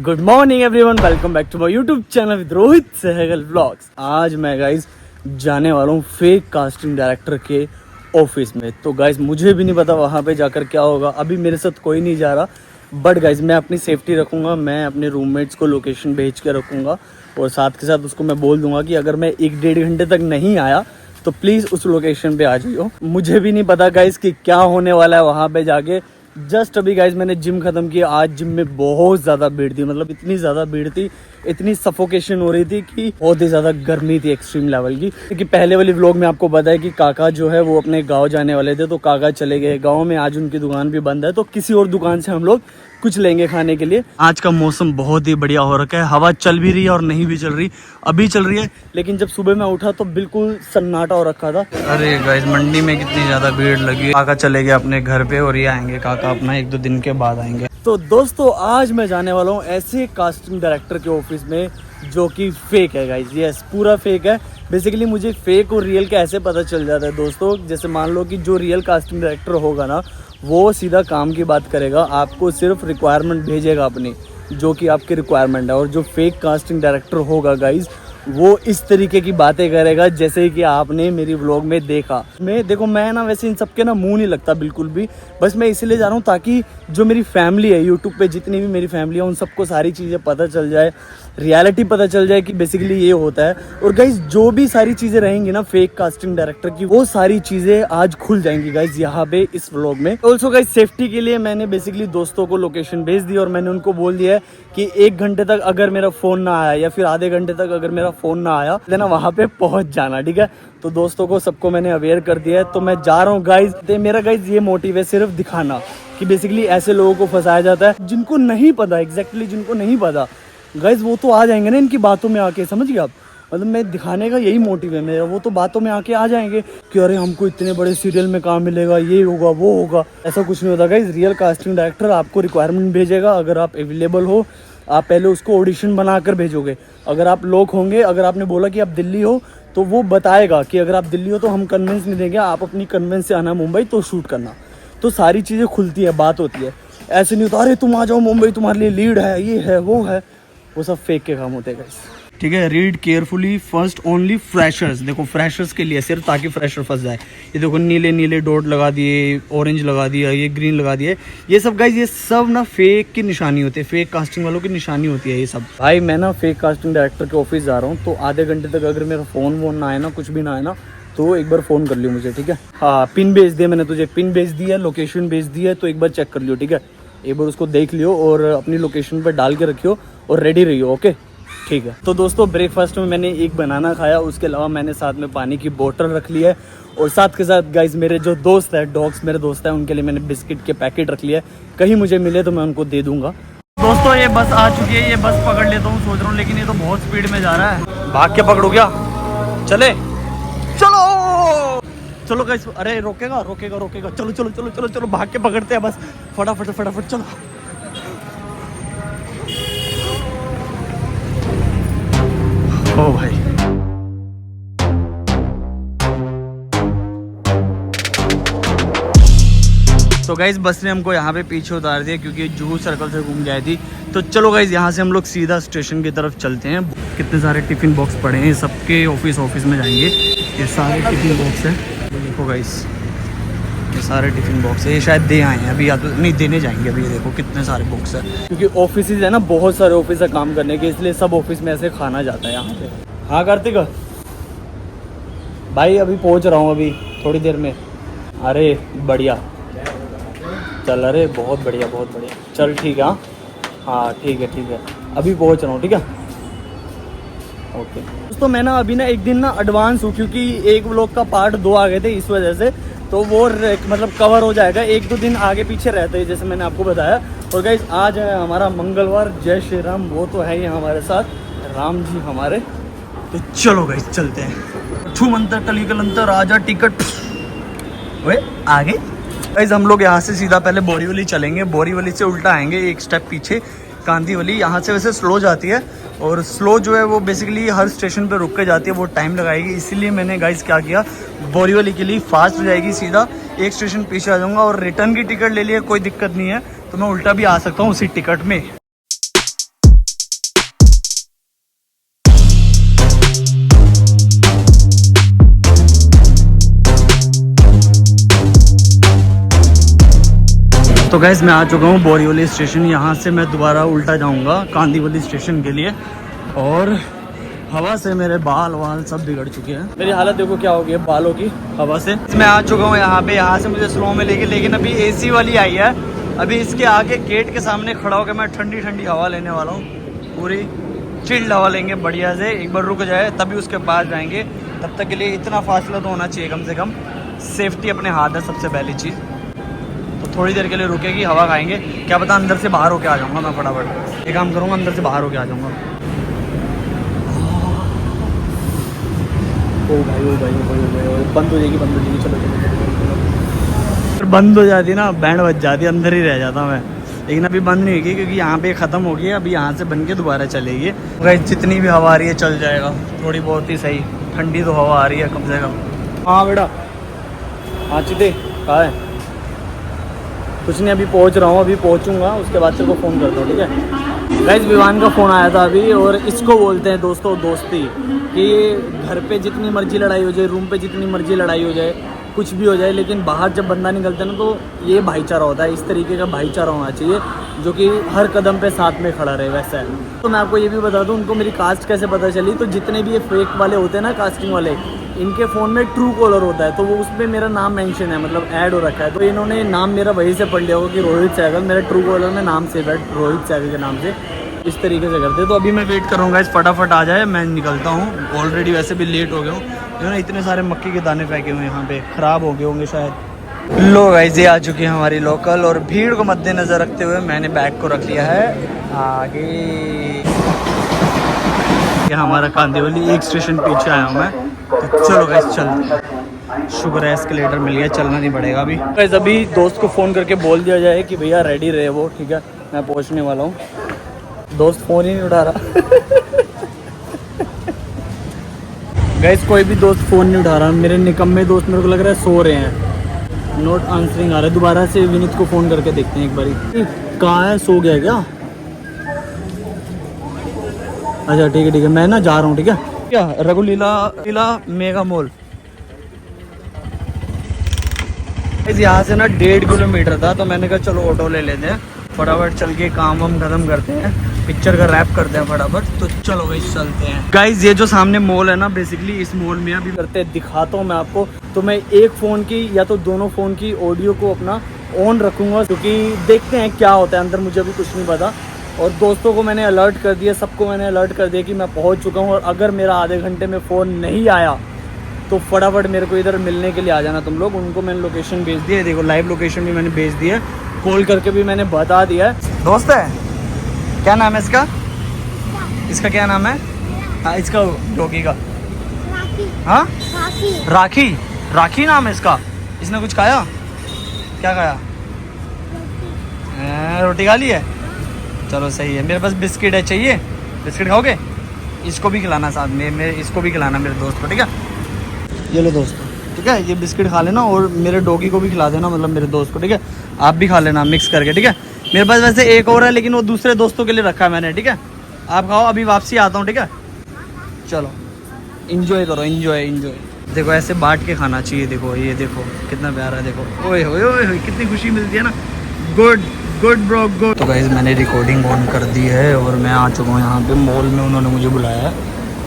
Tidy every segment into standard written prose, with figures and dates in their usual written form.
Good morning everyone, welcome back to my YouTube channel with Rohit Sehgal vlogs. आज मैं guys जाने वाला हूँ फेक कास्टिंग डायरेक्टर के ऑफिस में। तो गाइज मुझे भी नहीं पता वहाँ पे जाकर क्या होगा। अभी मेरे साथ कोई नहीं जा रहा, बट गाइज मैं अपनी सेफ्टी रखूँगा। मैं अपने रूममेट्स को लोकेशन भेज के रखूँगा और साथ के साथ उसको मैं बोल दूँगा कि अगर मैं 1-1.5 घंटे तक नहीं आया तो प्लीज़ उस लोकेशन पे आ जाइयो। मुझे भी नहीं पता गाइज कि क्या होने वाला है वहाँ पे जाके। जस्ट अभी गाइज मैंने जिम खत्म किया। आज जिम में बहुत ज़्यादा भीड़ थी, मतलब इतनी ज़्यादा भीड़ थी, इतनी सफोकेशन हो रही थी कि बहुत ही ज़्यादा गर्मी थी एक्सट्रीम लेवल की। क्योंकि पहले वाली व्लॉग में आपको बताया कि काका जो है वो अपने गांव जाने वाले थे, तो काका चले गए गांव में। आज उनकी दुकान भी बंद है, तो किसी और दुकान से हम लोग कुछ लेंगे खाने के लिए। आज का मौसम बहुत ही बढ़िया हो रखा है, हवा चल भी रही है और नहीं भी चल रही, अभी चल रही है। लेकिन जब सुबह मैं उठा तो बिल्कुल सन्नाटा हो रखा था। अरे गाइस मंडी में कितनी ज्यादा भीड़ लगी है। काका चले गए अपने घर पे और ये आएंगे काका अपना 1-2 दिन के बाद आएंगे। तो दोस्तों आज मैं जाने वाला हूँ ऐसे कास्टिंग डायरेक्टर के ऑफिस में जो कि फेक है गाइस। यस, पूरा फेक है। बेसिकली मुझे फेक और रियल का ऐसे पता चल जाता है दोस्तों। जैसे मान लो कि जो रियल कास्टिंग डायरेक्टर होगा ना, वो सीधा काम की बात करेगा, आपको सिर्फ रिक्वायरमेंट भेजेगा अपनी, जो कि आपकी रिक्वायरमेंट है। और जो फेक कास्टिंग डायरेक्टर होगा गाइज, वो इस तरीके की बातें करेगा जैसे कि आपने मेरी व्लॉग में देखा। मैं ना वैसे इन सबके ना मुंह नहीं लगता बिल्कुल भी। बस मैं इसीलिए जा रहा हूँ ताकि जो मेरी फैमिली है यूट्यूब पे, जितनी भी मेरी फैमिली है, उन सबको सारी चीज़ें पता चल जाए, रियलिटी पता चल जाए कि बेसिकली ये होता है। और गाइज जो भी सारी चीज़ें रहेंगी ना फेक कास्टिंग डायरेक्टर की, वो सारी चीज़ें आज खुल जाएंगी गाइज यहाँ पे इस व्लॉग में। ऑल्सो गाइज सेफ्टी के लिए मैंने बेसिकली दोस्तों को लोकेशन भेज दी और मैंने उनको बोल दिया है कि 1 घंटे तक अगर मेरा फ़ोन ना आया या फिर आधे घंटे तक अगर मेरा फ़ोन ना आया देना वहाँ पे पहुँच जाना, ठीक है। तो दोस्तों को सबको मैंने अवेयर कर दिया है। तो मैं जा रहा हूँ गाइज। मेरा गाइज ये मोटिव है सिर्फ दिखाना कि बेसिकली ऐसे लोगों को फंसाया जाता है जिनको नहीं पता, एग्जैक्टली जिनको नहीं पता गाइज, वो तो आ जाएंगे ना इनकी बातों में आके, समझिए आप। मतलब मैं दिखाने का यही मोटिव है मेरा। वो तो बातों में आके आ जाएंगे कि अरे हमको इतने बड़े सीरियल में काम मिलेगा, ये होगा वो होगा। ऐसा कुछ नहीं होता गाइज। रियल कास्टिंग डायरेक्टर आपको रिक्वायरमेंट भेजेगा। अगर आप अवेलेबल हो, आप पहले उसको ऑडिशन बनाकर भेजोगे। अगर आप लोग होंगे, अगर आपने बोला कि आप दिल्ली हो, तो वो बताएगा कि अगर आप दिल्ली हो तो हम कन्वेंस नहीं देंगे, आप अपनी कन्वेंस से आना मुंबई तो शूट करना। तो सारी चीज़ें खुलती है, बात होती है। ऐसे नहीं होता अरे तुम आ जाओ मुंबई, तुम्हारे लिए लीड है, ये है वो है। वो सब फेक के काम होते हैं गाइस, ठीक है। Read carefully first only freshers. देखो फ्रेशर्स के लिए सिर्फ, ताकि फ्रेशर फंस जाए। ये देखो नीले नीले डॉट लगा दिए, ऑरेंज लगा दिया, ये ग्रीन लगा दिए। ये सब गाइस, ये सब ना फेक की निशानी होती है, फेक कास्टिंग वालों की निशानी होती है ये सब। भाई मैं ना फेक कास्टिंग डायरेक्टर के ऑफिस जा रहा हूँ, तो आधे घंटे तक अगर मेरा फ़ोन वोन ना आए ना, कुछ भी ना आए ना, तो एक बार फ़ोन कर लियो मुझे, ठीक है। हाँ पिन भेज दिया मैंने तुझे, पिन भेज दिया, लोकेशन भेज दी है, तो एक बार चेक कर लियो, ठीक है। एक बार उसको देख लियो और अपनी लोकेशन पर डाल के रखियो और रेडी रहियो, ओके ठीक है। तो दोस्तों ब्रेकफास्ट में मैंने एक बनाना खाया, उसके अलावा मैंने साथ में पानी की बोतल रख ली है। और साथ के साथ गाइज मेरे जो दोस्त है, डॉग्स मेरे दोस्त हैं, उनके लिए मैंने बिस्किट के पैकेट रख लिया है। कहीं मुझे मिले तो मैं उनको दे दूंगा। दोस्तों ये बस आ चुकी है, ये बस पकड़ लेता हूँ सोच रहा हूँ, लेकिन ये तो बहुत स्पीड में जा रहा है। भाग के पकड़ू क्या? चले चलो चलो गाइस। अरे रोकेगा रोकेगा रोकेगा, चलो चलो चलो चलो चलो, भाग के पकड़ते हैं बस, फटाफट फटाफट चलो। ओ भाई तो गाइज बस ने हमको यहाँ पे पीछे उतार दिया क्योंकि जुहू सर्कल से घूम गई थी। तो चलो गाइज यहाँ से हम लोग सीधा स्टेशन की तरफ चलते हैं। कितने सारे टिफ़िन बॉक्स पड़े हैं, सबके ऑफिस में जाएंगे। ये सारे टिफ़िन बॉक्स हैं, देखो गाइज ये सारे टिफ़िन बॉक्स है। ये शायद दे आए हैं अभी, या तो नहीं देने जाएंगे अभी। ये देखो कितने सारे बॉक्स है, क्योंकि ऑफिस है ना, बहुत सारे ऑफिस है काम करने के, इसलिए सब ऑफिस में ऐसे खाना जाता है यहाँ पे। हाँ कार्तिक भाई अभी पहुँच रहा हूँ, अभी थोड़ी देर में। अरे बढ़िया चल, अरे बहुत बढ़िया चल, ठीक है। हाँ ठीक है अभी पहुँच रहा हूँ, ठीक है ओके। दोस्तों मैं ना अभी ना एक दिन ना एडवांस हूँ, क्योंकि एक व्लॉग का पार्ट 2 आ गए थे इस वजह से, तो वो मतलब कवर हो जाएगा। 1-2 दिन आगे पीछे रहते हैं जैसे मैंने आपको बताया। और गाइस आज है हमारा मंगलवार, जय श्री राम, वो तो है ही हमारे साथ, राम जी हमारे। तो चलो गाइस चलते हैं। छू मंतर टली कलंतर राजा टिकट वे आगे। गाइस हम लोग यहाँ से सीधा पहले बोरीवली चलेंगे, बोरीवली से उल्टा आएंगे, एक स्टेप पीछे कांदीवली। यहाँ से वैसे स्लो जाती है, और स्लो जो है वो बेसिकली हर स्टेशन पे रुक के जाती है, वो टाइम लगाएगी। इसीलिए मैंने गाइस क्या किया, बोरीवली के लिए फास्ट हो जाएगी, सीधा एक स्टेशन पीछे आ जाऊँगा। और रिटर्न की टिकट ले लिया, कोई दिक्कत नहीं है, तो मैं उल्टा भी आ सकता हूँ उसी टिकट में। तो गैस मैं आ चुका हूँ बोरीवली स्टेशन। यहाँ से मैं दोबारा उल्टा जाऊँगा कांदीवली स्टेशन के लिए। और हवा से मेरे बाल वाल सब बिगड़ चुके हैं। मेरी हालत देखो क्या हो गई है बालों की हवा से। मैं आ चुका हूँ यहाँ पे। यहाँ से मुझे स्लो में लेके, लेकिन अभी एसी वाली आई है। अभी इसके आगे गेट के सामने खड़ा होकर मैं ठंडी ठंडी हवा लेने वाला हूँ। पूरी चिल्ड हवा लेंगे बढ़िया से। एक बार रुक जाए तभी उसके बाद जाएंगे। तब तक के लिए इतना फासला तो होना चाहिए कम से कम। सेफ्टी अपने हाथ है सबसे पहली चीज़। तो थोड़ी देर के लिए रुकेगी, हवा खाएंगे। क्या पता अंदर से बाहर होके आ जाऊँगा मैं फटाफट। एक काम करूँगा, अंदर से बाहर होके आ जाऊँगा। ओ भाई ओ भाई ओ भाई ओ भाई, बंद हो जाएगी, बंद हो जाएगी। चलो चलो चलो। फिर बंद हो जाती ना, बैंड बज जाती, अंदर ही रह जाता मैं। लेकिन अभी बंद नहीं होगी क्योंकि यहाँ पे ख़त्म हो गई है। अभी यहाँ से बन के दोबारा चलेगी। भाई जितनी भी हवा आ रही है चल जाएगा, थोड़ी बहुत ही सही। ठंडी तो हवा आ रही है कम से कम। हाँ बेटा, हाँ चिते कहाँ है? कुछ नहीं, अभी पहुँच रहा हूँ। अभी पहुँचूँगा उसके बाद तेरे को फ़ोन करता हूँ, ठीक है? गाइस विवान का फ़ोन आया था अभी। और इसको बोलते हैं दोस्तों दोस्ती। कि घर पे जितनी मर्जी लड़ाई हो जाए, रूम पे जितनी मर्जी लड़ाई हो जाए, कुछ भी हो जाए, लेकिन बाहर जब बंदा निकलता है ना तो ये भाईचारा होता है। इस तरीके का भाईचारा होना चाहिए जो कि हर कदम पे साथ में खड़ा रहे, वैसा है। तो मैं आपको ये भी बता दूं, उनको मेरी कास्ट कैसे पता चली। तो जितने भी ये फेक वाले होते हैं ना, कास्टिंग वाले, इनके फ़ोन में ट्रू कॉलर होता है। तो वो उसमें मेरा नाम मेंशन है, मतलब ऐड हो रखा है। तो इन्होंने नाम मेरा वहीं से पढ़ लिया होगा कि रोहित सहगल। मेरा ट्रू कॉलर में नाम सेव है रोहित सहगल के नाम से। इस तरीके से करते। तो अभी मैं वेट करूँगा इस फटाफट आ जाए, मैं निकलता हूँ। ऑलरेडी वैसे भी लेट हो गया हूँ। जो ना इतने सारे मक्के के दाने फेंके हुए हैं यहाँ पे, ख़राब हो गए होंगे शायद। लो गाइस, ये आ चुकी है हमारी लोकल। और भीड़ को मद्देनज़र रखते हुए मैंने बैग को रख लिया है आगे। ये हमारा कांदीवली, एक स्टेशन पीछे आया हूँ मैं। तो चलो गाइस चल, शुक्र है एस्केलेटर मिल गया, चलना नहीं पड़ेगा अभी। गाइस अभी दोस्त को फ़ोन करके बोल दिया जाए कि भैया रेडी रहे वो, ठीक है? मैं पहुँचने वाला हूँ। दोस्त फ़ोन ही नहीं उठा रहा। गाइस कोई भी दोस्त फ़ोन नहीं उठा रहा। मेरे निकम्मे दोस्त मेरे को लग रहा है सो रहे हैं। नोट आंसरिंग आ रहा है। दोबारा से विनीत को फ़ोन करके देखते हैं एक बारी। कहाँ है, सो गया क्या? अच्छा ठीक है, मैं ना जा रहा हूँ, ठीक है? क्या रघुलीला मेगा मॉल। यहाँ से ना 1.5 किलोमीटर था। तो मैंने कहा चलो ऑटो ले लेते हैं, फटाफट चल के काम हम खत्म करते हैं, पिक्चर का रैप करते हैं फटाफट। तो चलो गाइस चलते हैं। गाइस ये जो सामने मॉल है ना, बेसिकली इस मॉल में अभी करते हैं, दिखाता हूँ मैं आपको। तो मैं एक फ़ोन की या तो दोनों फ़ोन की ऑडियो को अपना ऑन रखूँगा, क्योंकि देखते हैं क्या होता है अंदर। मुझे अभी कुछ नहीं पता। और दोस्तों को मैंने अलर्ट कर दिया, सबको मैंने अलर्ट कर दिया कि मैं पहुँच चुका हूँ। और अगर मेरा आधे घंटे में फ़ोन नहीं आया तो फटाफट मेरे को इधर मिलने के लिए आ जाना तुम लोग। उनको मैंने लोकेशन भेज दी है, देखो लाइव लोकेशन भी मैंने भेज दी है। कॉल करके भी मैंने बता दिया है। दोस्त है, क्या नाम है इसका? इसका क्या नाम है? हाँ इसका डॉगी का, हाँ राखी। राखी नाम है इसका। इसने कुछ खाया? क्या खाया? रोटी खा ली है? चलो सही है। मेरे पास बिस्किट है, चाहिए? बिस्किट खाओगे? इसको भी खिलाना साथ में, मेरे इसको भी खिलाना मेरे दोस्त को, ठीक है? ये लो दोस्त, ठीक है? ये बिस्किट खा लेना और मेरे डॉगी को भी खिला देना, मतलब मेरे दोस्त को, ठीक है? आप भी खा लेना मिक्स करके, ठीक है? मेरे पास वैसे एक और है, लेकिन वो दूसरे दोस्तों के लिए रखा है मैंने, ठीक है? आप खाओ, अभी वापसी आता हूँ, ठीक है? चलो इन्जॉय करो, इन्जॉय। देखो ऐसे बांट के खाना चाहिए। देखो ये देखो कितना प्यारा है, देखो। ओए होए कितनी खुशी मिलती है ना। Good bro good. तो गाइस मैंने रिकॉर्डिंग ऑन कर दी है और मैं आ चुका हूँ यहाँ पे मॉल में। उन्होंने मुझे बुलाया है,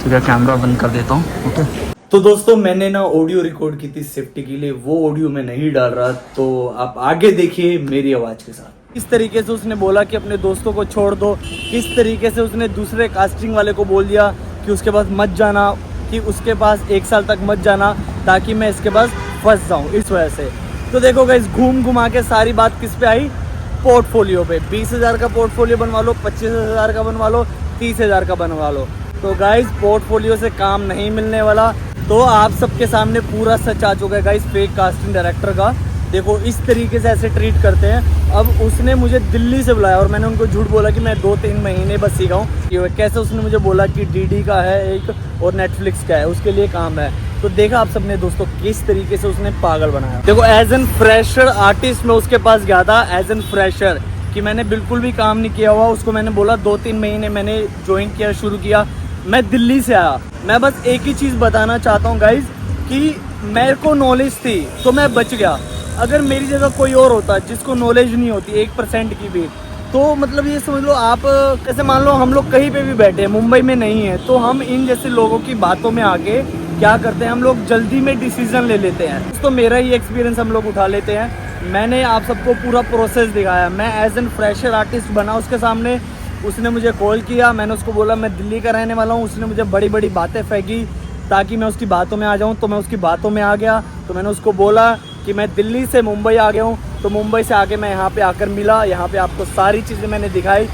ठीक है? कैमरा बंद कर देता हूँ, ओके? तो दोस्तों मैंने ना ऑडियो रिकॉर्ड की थी सेफ्टी के लिए, वो ऑडियो मैं नहीं डाल रहा। तो आप आगे देखिए मेरी आवाज़ के साथ। किस तरीके से उसने बोला कि अपने दोस्तों को छोड़ दो, किस तरीके से उसने दूसरे कास्टिंग वाले को बोल दिया कि उसके पास मत जाना, कि उसके पास 1 साल तक मत जाना, ताकि मैं इसके पास फंस जाऊँ इस वजह से। तो देखो गाइस घूम घुमा के सारी बात किस पे आई? पोर्टफोलियो पे। 20,000 का पोर्टफोलियो बनवा लो, 25,000 का बनवा लो, 30,000 का बनवा लो। तो गाइस पोर्टफोलियो से काम नहीं मिलने वाला। तो आप सबके सामने पूरा सच आ चुका है गाइस फेक कास्टिंग डायरेक्टर का। देखो इस तरीके से ऐसे ट्रीट करते हैं। अब उसने मुझे दिल्ली से बुलाया और मैंने उनको झूठ बोला कि मैं 2-3 महीने बस सीखा हूँ। कैसे उसने मुझे बोला कि डीडी का है एक और नेटफ्लिक्स का है, उसके लिए काम है। तो देखा आप सबने दोस्तों किस तरीके से उसने पागल बनाया। देखो एज एन फ्रेशर आर्टिस्ट मैं उसके पास गया था, एज एन फ्रेशर, कि मैंने बिल्कुल भी काम नहीं किया हुआ। उसको मैंने बोला 2-3 महीने मैंने ज्वाइन किया, शुरू किया। मैं दिल्ली से आया। मैं बस एक ही चीज़ बताना चाहता हूँ गाइज कि मेरे को नॉलेज थी तो मैं बच गया। अगर मेरी जगह कोई और होता जिसको नॉलेज नहीं होती 1% की भी, तो मतलब ये समझ लो आप, कैसे मान लो हम लोग कहीं पे भी बैठे हैं, मुंबई में नहीं है, तो हम इन जैसे लोगों की बातों में आके क्या करते हैं, हम लोग जल्दी में डिसीजन ले लेते हैं। तो मेरा ही एक्सपीरियंस हम लोग उठा लेते हैं। मैंने आप सबको पूरा प्रोसेस दिखाया। मैं एज एन फ्रेशर आर्टिस्ट बना उसके सामने, उसने मुझे कॉल किया, मैंने उसको बोला मैं दिल्ली का रहने वाला हूँ, उसने मुझे बड़ी बड़ी बातें फेंकी ताकि मैं उसकी बातों में आ जाऊँ, तो मैं उसकी बातों में आ गया। तो मैंने उसको बोला कि मैं दिल्ली से मुंबई आ गया हूँ, तो मुंबई से आके मैं यहाँ पे आकर मिला, यहाँ पे आपको सारी चीज़ें मैंने दिखाई।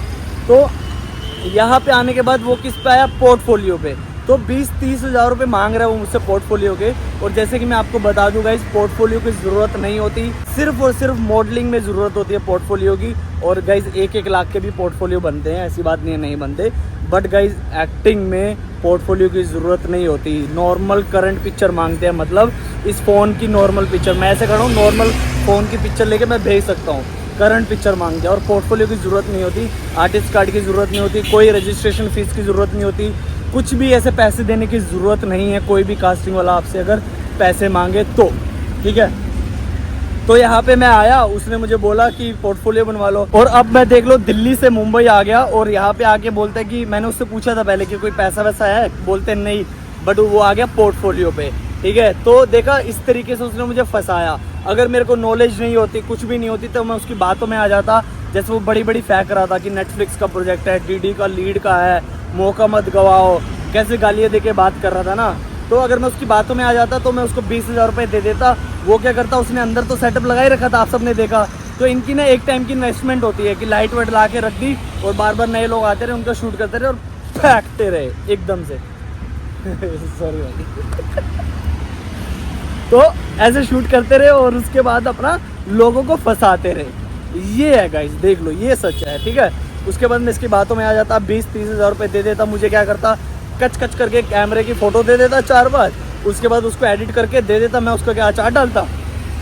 तो यहाँ पे आने के बाद वो किस पे आया, पोर्टफोलियो पे। तो 20-30 हज़ार रुपये मांग रहा है वो मुझसे पोर्टफोलियो के। और जैसे कि मैं आपको बता दूंगा, इस पोर्टफोलियो की ज़रूरत नहीं होती, सिर्फ और सिर्फ मॉडलिंग में ज़रूरत होती है पोर्टफोलियो की। और गाइज 1-1 लाख के भी पोर्टफोलियो बनते हैं, ऐसी बात नहीं बनते। बट गाइज एक्टिंग में पोर्टफोलियो की ज़रूरत नहीं होती। नॉर्मल करंट पिक्चर मांगते हैं, मतलब इस फ़ोन की नॉर्मल पिक्चर, मैं ऐसे कर रहा हूँ, नॉर्मल फ़ोन की पिक्चर लेके मैं भेज सकता हूँ। करंट पिक्चर मांगते हैं और पोर्टफोलियो की ज़रूरत नहीं होती, आर्टिस्ट कार्ड की ज़रूरत नहीं होती, कोई रजिस्ट्रेशन फ़ीस की ज़रूरत नहीं होती, कुछ भी ऐसे पैसे देने की ज़रूरत नहीं है। कोई भी कास्टिंग वाला आपसे अगर पैसे मांगे तो ठीक है। तो यहाँ पे मैं आया, उसने मुझे बोला कि पोर्टफोलियो बनवा लो, और अब मैं देख लो दिल्ली से मुंबई आ गया, और यहाँ पे आके बोलते हैं कि मैंने उससे पूछा था पहले कि कोई पैसा वैसा है, बोलते नहीं, बट वो आ गया पोर्टफोलियो पे। ठीक है, तो देखा इस तरीके से उसने मुझे फंसाया। अगर मेरे को नॉलेज नहीं होती, कुछ भी नहीं होती, तो मैं उसकी बातों में आ जाता। जैसे वो बड़ी बड़ी फेंक रहा था कि नेटफ्लिक्स का प्रोजेक्ट है, डीडी का लीड का है, मौका मत गवाओ, कैसे गालियाँ दे के बात कर रहा था ना। तो अगर मैं उसकी बातों में आ जाता तो मैं उसको 20,000 रुपये दे देता। वो क्या करता, उसने अंदर तो सेटअप लगा ही रखा था, आप सबने देखा। तो इनकी ना एक टाइम की इन्वेस्टमेंट होती है कि लाइट वाइट ला के रख दी, और बार बार नए लोग आते रहे, उनका शूट करते रहे और फेंकते रहे एकदम से। सॉरी भाई। तो ऐसे शूट करते रहे और उसके बाद अपना लोगों को फंसाते रहे। ये है गाइस, देख लो, ये सच है। ठीक है, उसके बाद मैं इसकी बातों में आ जाता, 20-30 हज़ार रुपये दे देता। मुझे क्या करता, कच कच करके कैमरे की फ़ोटो दे देता 4 बार, उसके बाद उसको एडिट करके दे देता। मैं उसका क्या अचार डालता,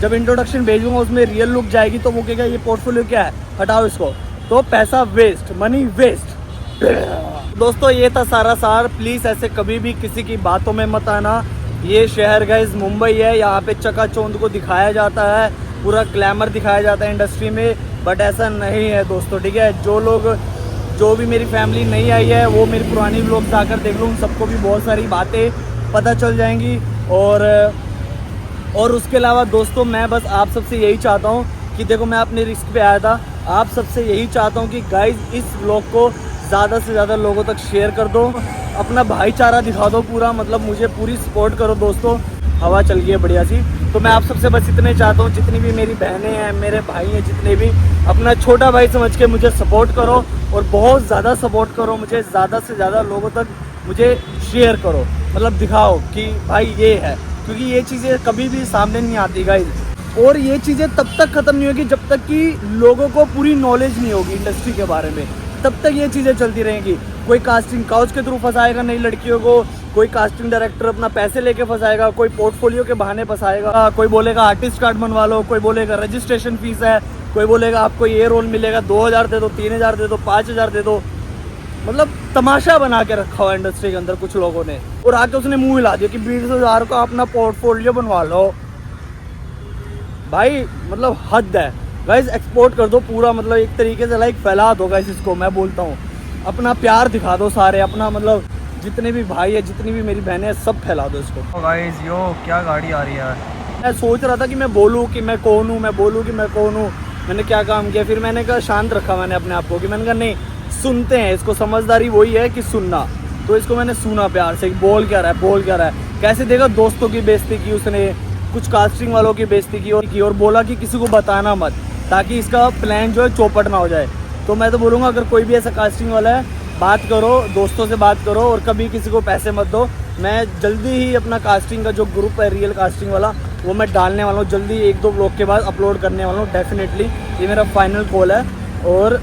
जब इंट्रोडक्शन भेजूंगा उसमें रियल लुक जाएगी, तो वो कहेगा ये पोर्टफोलियो क्या है, हटाओ इसको। तो पैसा वेस्ट, मनी वेस्ट। दोस्तों ये था सारा सार। प्लीज़ ऐसे कभी भी किसी की बातों में मत आना। ये शहर गाइस मुंबई है, यहाँ पे चकाचौंध को दिखाया जाता है, पूरा ग्लैमर दिखाया जाता है इंडस्ट्री में, बट ऐसा नहीं है दोस्तों। ठीक है, जो भी मेरी फैमिली नहीं आई है वो मेरी पुरानी व्लॉग जाकर देख लो, उन सबको भी बहुत सारी बातें पता चल जाएंगी। और उसके अलावा दोस्तों मैं बस आप सबसे यही चाहता हूँ कि देखो, मैं अपने रिस्क पे आया था, आप सबसे यही चाहता हूँ कि गाइज इस व्लॉग को ज़्यादा से ज़्यादा लोगों तक शेयर कर दो, अपना भाईचारा दिखा दो पूरा, मतलब मुझे पूरी सपोर्ट करो दोस्तों। हवा चल गई है बढ़िया सी। तो मैं आप सबसे बस इतने चाहता हूँ, जितनी भी मेरी बहनें हैं, मेरे भाई हैं, जितने भी, अपना छोटा भाई समझ के मुझे सपोर्ट करो, और बहुत ज़्यादा सपोर्ट करो मुझे, ज़्यादा से ज़्यादा लोगों तक मुझे शेयर करो, मतलब दिखाओ कि भाई ये है, क्योंकि ये चीज़ें कभी भी सामने नहीं आती गाइस। और ये चीज़ें तब तक ख़त्म नहीं होगी जब तक कि लोगों को पूरी नॉलेज नहीं होगी इंडस्ट्री के बारे में, तब तक ये चीज़ें चलती रहेंगी। कोई कास्टिंग काउच के थ्रू फंसाएगा नई लड़कियों को, कोई कास्टिंग डायरेक्टर अपना पैसे लेके फंसाएगा, कोई पोर्टफोलियो के बहाने फंसाएगा, कोई बोलेगा आर्टिस्ट कार्ड बनवा लो, कोई बोलेगा रजिस्ट्रेशन फीस है, कोई बोलेगा आपको ये रोल मिलेगा 2,000 दे दो, 3,000 दे दो, 5,000 दे दो। मतलब तमाशा बना के रखा हुआ इंडस्ट्री के अंदर कुछ लोगों ने, और आके उसने मुंह हिला दिया कि 20,000 का अपना पोर्टफोलियो बनवा लो। भाई मतलब हद है गाइस, एक्सपोर्ट कर दो पूरा, मतलब एक तरीके से लाइक फैला दो गाइस इसको। मैं बोलता हूँ अपना प्यार दिखा दो सारे, अपना मतलब जितने भी भाई है, जितनी भी मेरी बहनें हैं, सब फैला दो इसको। गाइस यो क्या गाड़ी आ रही है। मैं सोच रहा था कि मैं बोलूँ कि मैं कौन हूँ, मैं बोलूँ कि मैं कौन हूँ, मैंने क्या काम किया। फिर मैंने कहा, शांत रखा मैंने अपने आप को, कि मैंने कहा नहीं, सुनते हैं इसको, समझदारी वही है कि सुनना। तो इसको मैंने सुना प्यार से, बोल क्या रहा है, बोल क्या रहा है, कैसे देखा दोस्तों की बेइज्जती की उसने, कुछ कास्टिंग वालों की बेइज्जती की, और बोला कि किसी को बताना मत, ताकि इसका प्लान जो है चौपट ना हो जाए। तो मैं तो बोलूँगा अगर कोई भी ऐसा कास्टिंग वाला है, बात करो, दोस्तों से बात करो, और कभी किसी को पैसे मत दो। मैं जल्दी ही अपना कास्टिंग का जो ग्रुप है रियल कास्टिंग वाला, वो मैं डालने वाला हूँ जल्दी, 1-2 ब्लॉग के बाद अपलोड करने वाला हूँ डेफिनेटली। ये मेरा फाइनल कॉल है। और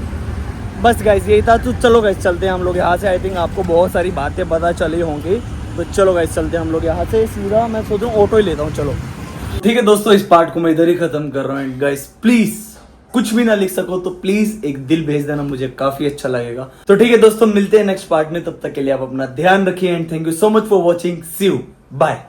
बस गाइस यही था। तो चलो गाइस चलते हैं हम लोग यहाँ से। आई थिंक आपको बहुत सारी बातें पता चली होंगी, तो चलो गाइस चलते हैं हम लोग यहाँ से सीधा। मैं सोच रहा हूँ ऑटो ही लेता हूँ, चलो ठीक है दोस्तों, इस पार्ट को मैं इधर ही खत्म कर रहा हूँ। गाइस प्लीज कुछ भी ना लिख सको तो प्लीज एक दिल भेज देना, मुझे काफी अच्छा लगेगा। तो ठीक है दोस्तों, मिलते हैं नेक्स्ट पार्ट में, तब तक के लिए आप अपना ध्यान रखिए and thank you so much for watching. See you, bye.